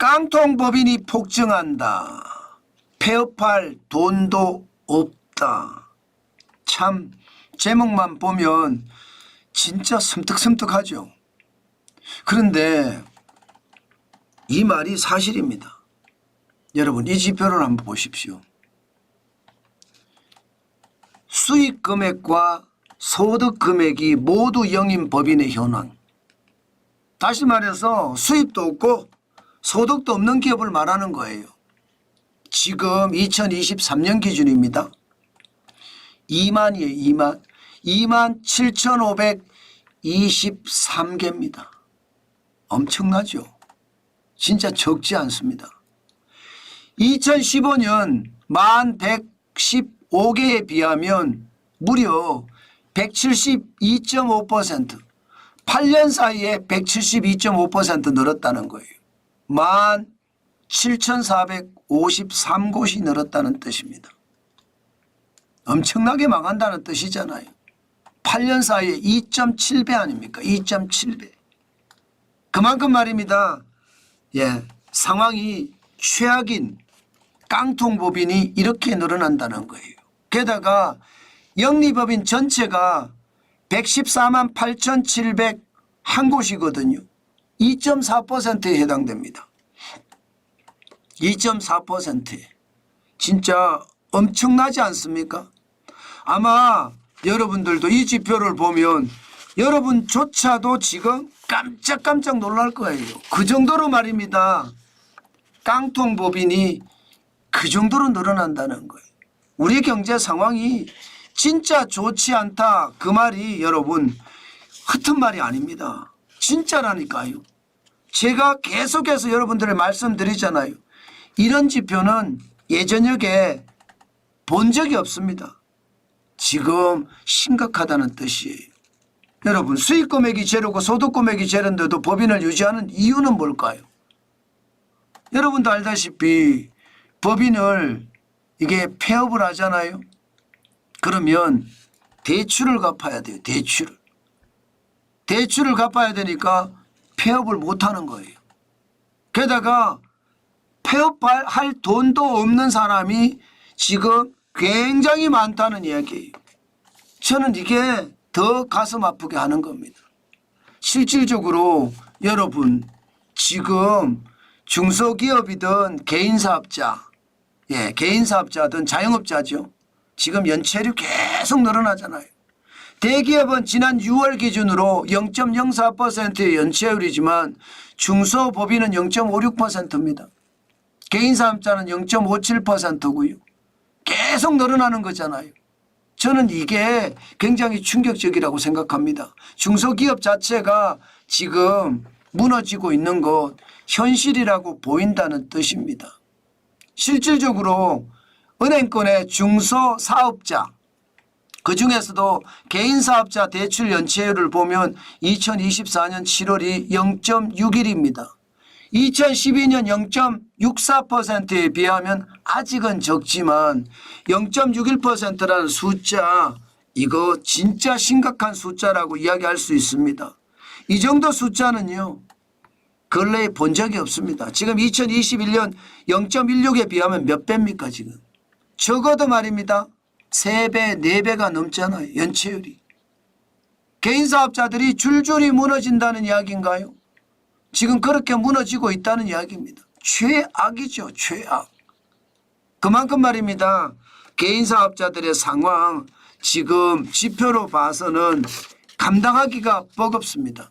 깡통법인이 폭증한다. 폐업할 돈도 없다. 참 제목만 보면 진짜 섬뜩섬뜩하죠. 그런데 이 말이 사실입니다. 여러분 이 지표를 한번 보십시오. 수익 금액과 소득 금액이 모두 영인 법인의 현황. 다시 말해서 수입도 없고 소득도 없는 기업을 말하는 거예요. 지금 2023년 기준입니다. 2만이에요. 2만 7,523개입니다. 엄청나죠. 진짜 적지 않습니다. 2015년 1115개에 비하면 무려 172.5%, 8년 사이에 172.5% 늘었다는 거예요. 17,453곳이 늘었다는 뜻입니다. 엄청나게 망한다는 뜻이잖아요. 8년 사이에 2.7배 아닙니까? 2.7배. 그만큼 말입니다. 상황이 최악인 깡통법인이 이렇게 늘어난다는 거예요. 게다가 영리법인 전체가 114만 8,701곳이거든요. 2.4%에 해당됩니다. 2.4%. 진짜 엄청나지 않습니까? 아마 여러분들도 이 지표를 보면 여러분조차도 지금 깜짝깜짝 놀랄 거예요. 그 정도로 말입니다. 깡통법인이 그 정도로 늘어난다는 거예요. 우리 경제 상황이 진짜 좋지 않다. 그 말이 여러분 허튼 말이 아닙니다. 진짜라니까요. 제가 계속해서 여러분들을 말씀드리잖아요. 이런 지표는 예전역에 본 적이 없습니다. 지금 심각하다는 뜻이에요. 여러분 수익 금액이 제로고 소득 금액이 제로인데도 법인을 유지하는 이유는 뭘까요? 여러분도 알다시피 법인을 이게 폐업을 하잖아요. 그러면 대출을 갚아야 돼요. 대출을 갚아야 되니까 폐업을 못하는 거예요. 게다가 폐업할 돈도 없는 사람이 지금 굉장히 많다는 이야기예요. 저는 이게 더 가슴 아프게 하는 겁니다. 실질적으로 여러분 지금 중소기업이든 개인사업자, 개인사업자든 자영업자죠. 지금 연체율이 계속 늘어나잖아요. 대기업은 지난 6월 기준으로 0.04%의 연체율이지만 중소법인은 0.56%입니다. 개인사업자는 0.57%고요. 계속 늘어나는 거잖아요. 저는 이게 굉장히 충격적이라고 생각합니다. 중소기업 자체가 지금 무너지고 있는 것 현실이라고 보인다는 뜻입니다. 실질적으로 은행권의 중소사업자 그중에서도 개인사업자 대출 연체율을 보면 2024년 7월이 0.61입니다. 2012년 0.64%에 비하면 아직은 적지만 0.61%라는 숫자 이거 진짜 심각한 숫자라고 이야기할 수 있습니다. 이 정도 숫자는요. 근래에 본 적이 없습니다. 지금 2021년 0.16에 비하면 몇 배입니까 지금. 적어도 말입니다. 3배, 4배가 넘잖아요. 연체율이. 개인사업자들이 줄줄이 무너진다는 이야기인가요? 지금 그렇게 무너지고 있다는 이야기입니다. 최악이죠. 최악. 그만큼 말입니다. 개인사업자들의 상황 지금 지표로 봐서는 감당하기가 버겁습니다.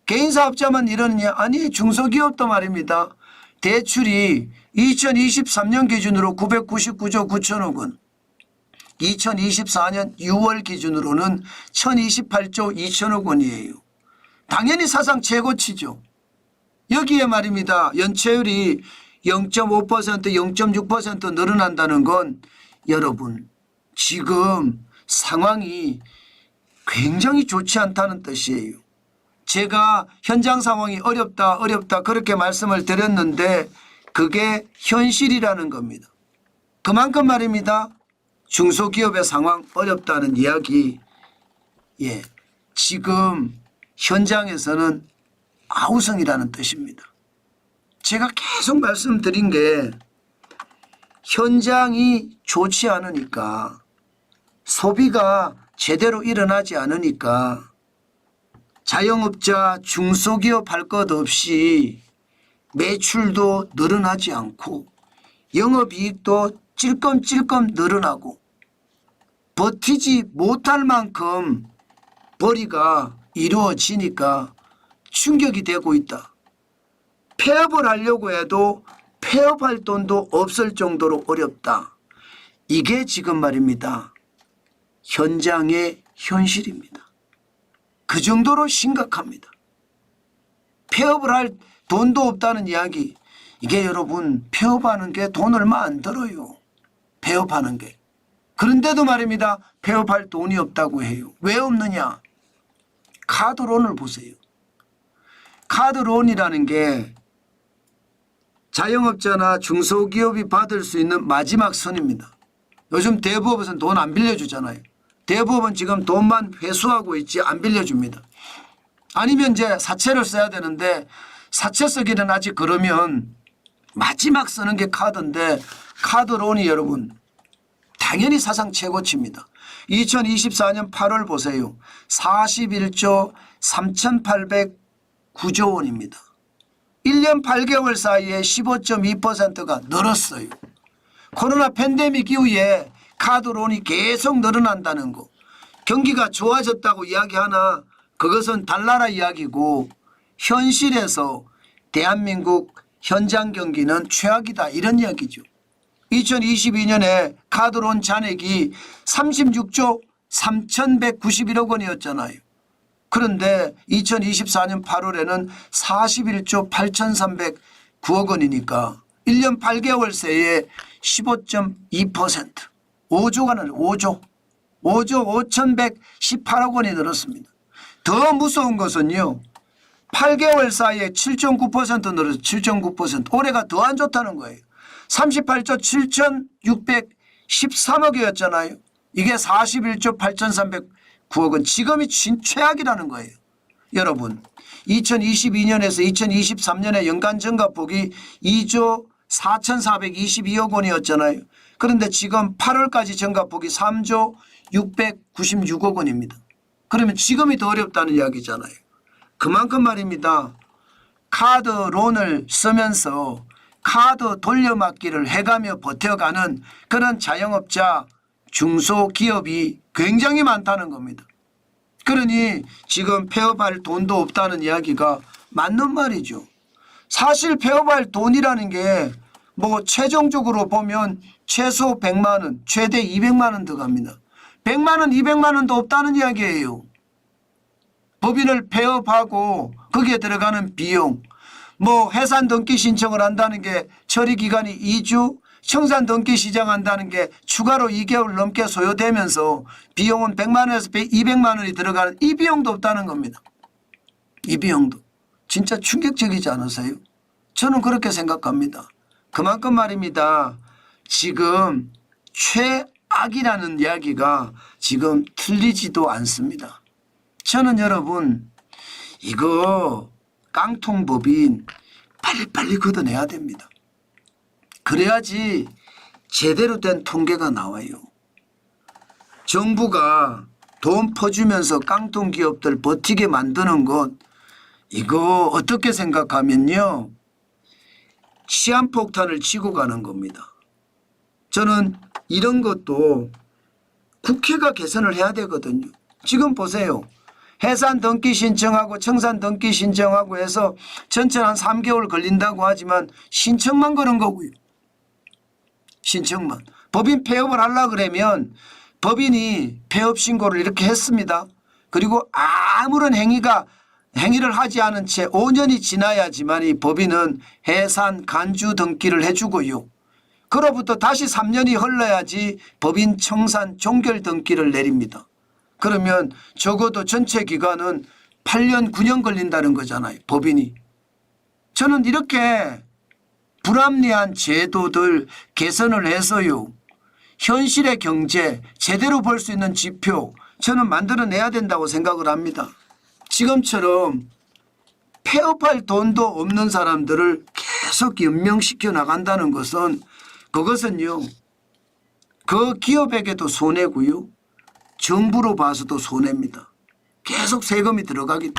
개인사업자만 이러느냐? 아니 중소기업도 말입니다. 대출이 2023년 기준으로 999조 9천억 원 2024년 6월 기준으로는 1028조 2천억 원이에요. 당연히 사상 최고치죠. 여기에 말입니다. 연체율이 0.5%, 0.6% 늘어난다는 건 여러분 지금 상황이 굉장히 좋지 않다는 뜻이에요. 제가 현장 상황이 어렵다 그렇게 말씀을 드렸는데 그게 현실이라는 겁니다. 그만큼 말입니다. 중소기업의 상황 어렵다는 이야기 지금 현장에서는 아우성이라는 뜻입니다. 제가 계속 말씀드린 게 현장이 좋지 않으니까 소비가 제대로 일어나지 않으니까 자영업자 중소기업 할 것 없이 매출도 늘어나지 않고 영업이익도 찔끔찔끔 늘어나고 버티지 못할 만큼 벌이가 이루어지니까 충격이 되고 있다. 폐업을 하려고 해도 폐업할 돈도 없을 정도로 어렵다. 이게 지금 말입니다. 현장의 현실입니다. 그 정도로 심각합니다. 폐업을 할 돈도 없다는 이야기. 이게 여러분 폐업하는 게 돈 얼마 안 들어요. 폐업하는 게. 그런데도 말입니다. 폐업할 돈이 없다고 해요. 왜 없느냐. 카드론을 보세요. 카드론이라는 게 자영업자나 중소기업이 받을 수 있는 마지막 선입니다. 요즘 대부업에서는 돈 안 빌려주잖아요. 대부업은 지금 돈만 회수하고 있지 안 빌려줍니다. 아니면 이제 사채를 써야 되는데 사채 쓰기는 아직 그러면 마지막 쓰는 게 카드인데 카드론이 여러분 당연히 사상 최고치입니다. 2024년 8월 보세요. 41조 3,809조 원입니다. 1년 8개월 사이에 15.2%가 늘었어요. 코로나 팬데믹 이후에 카드론이 계속 늘어난다는 거. 경기가 좋아졌다고 이야기하나 그것은 달나라 이야기고 현실에서 대한민국 현장 경기는 최악이다 이런 이야기죠. 2022년에 카드론 잔액이 36조 3,191억 원이었잖아요. 그런데 2024년 8월에는 41조 8,309억 원이니까 1년 8개월 새에 15.2% 5조가 는 5조 5,118억 원이 늘었습니다. 더 무서운 것은요. 8개월 사이에 7.9% 늘어서 7.9% 올해가 더 안 좋다는 거예요. 38조 7,613억이었잖아요. 이게 41조 8,309억 원. 지금이 최악이라는 거예요. 여러분 2022년에서 2023년에 연간 증가폭이 2조 4,422억 원이었잖아요. 그런데 지금 8월까지 증가폭이 3조 696억 원입니다. 그러면 지금이 더 어렵다는 이야기잖아요. 그만큼 말입니다. 카드론을 쓰면서 카드 돌려막기를 해가며 버텨가는 그런 자영업자 중소기업이 굉장히 많다는 겁니다. 그러니 지금 폐업할 돈도 없다는 이야기가 맞는 말이죠. 사실 폐업할 돈이라는 게 뭐 최종적으로 보면 최소 100만 원, 최대 200만 원 들어갑니다. 100만 원, 200만 원도 없다는 이야기예요. 법인을 폐업하고 거기에 들어가는 비용, 뭐 해산 등기 신청을 한다는 게 처리 기간이 2주, 청산 등기 시작한다는 게 추가로 2개월 넘게 소요되면서 비용은 100만 원에서 200만 원이 들어가는 이 비용도 없다는 겁니다. 이 비용도. 진짜 충격적이지 않으세요? 저는 그렇게 생각합니다. 그만큼 말입니다. 지금 최악이라는 이야기가 지금 틀리지도 않습니다. 저는 여러분 이거 깡통법인 빨리빨리 걷어내야 됩니다. 그래야지 제대로 된 통계가 나와요. 정부가 돈 퍼주면서 깡통기업들 버티게 만드는 것 이거 어떻게 생각하면요. 시한폭탄을 치고 가는 겁니다. 저는 이런 것도 국회가 개선을 해야 되거든요. 지금 보세요. 해산 등기 신청하고 청산 등기 신청하고 해서 전체는 한 3개월 걸린다고 하지만 신청만 그런 거고요. 신청만. 법인 폐업을 하려고 그러면 법인이 폐업 신고를 이렇게 했습니다. 그리고 아무런 행위를 하지 않은 채 5년이 지나야지만 이 법인은 해산 간주 등기를 해주고요. 그로부터 다시 3년이 흘러야지 법인 청산 종결 등기를 내립니다. 그러면 적어도 전체 기간은 8년 9년 걸린다는 거잖아요. 법인이. 저는 이렇게 불합리한 제도들 개선을 해서요. 현실의 경제 제대로 볼 수 있는 지표 저는 만들어내야 된다고 생각을 합니다. 지금처럼 폐업할 돈도 없는 사람들을 계속 연명시켜 나간다는 것은 그것은요. 그 기업에게도 손해고요. 정부로 봐서도 손해입니다. 계속 세금이 들어가기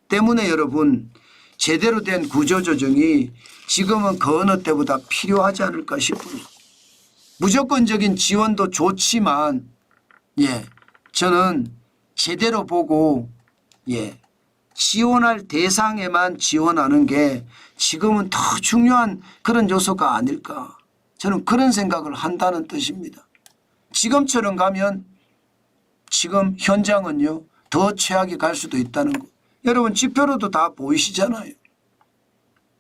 때문에 여러분 제대로 된 구조조정이 지금은 그 어느 때보다 필요하지 않을까 싶어요. 무조건적인 지원도 좋지만 저는 제대로 보고 지원할 대상에만 지원하는 게 지금은 더 중요한 그런 요소가 아닐까. 저는 그런 생각을 한다는 뜻입니다. 지금처럼 가면 지금 현장은요 더 최악이 갈 수도 있다는 거. 여러분 지표로도 다 보이시잖아요.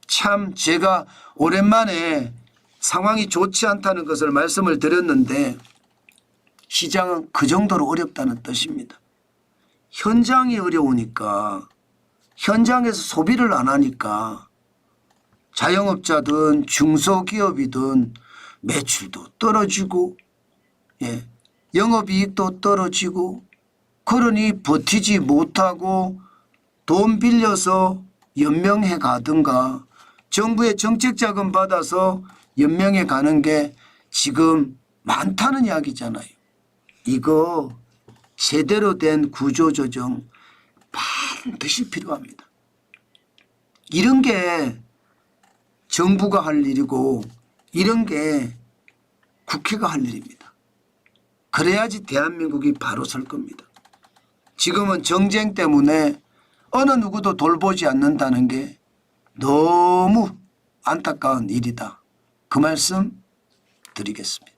참 제가 오랜만에 상황이 좋지 않다는 것을 말씀을 드렸는데 시장은 그 정도로 어렵다는 뜻입니다. 현장이 어려우니까 현장에서 소비를 안 하니까 자영업자든 중소기업이든 매출도 떨어지고 영업이익도 떨어지고 그러니 버티지 못하고 돈 빌려서 연명해 가든가 정부의 정책자금 받아서 연명해 가는 게 지금 많다는 이야기잖아요. 이거 제대로 된 구조조정 반드시 필요합니다. 이런 게 정부가 할 일이고 이런 게 국회가 할 일입니다. 그래야지 대한민국이 바로 설 겁니다. 지금은 정쟁 때문에 어느 누구도 돌보지 않는다는 게 너무 안타까운 일이다. 그 말씀 드리겠습니다.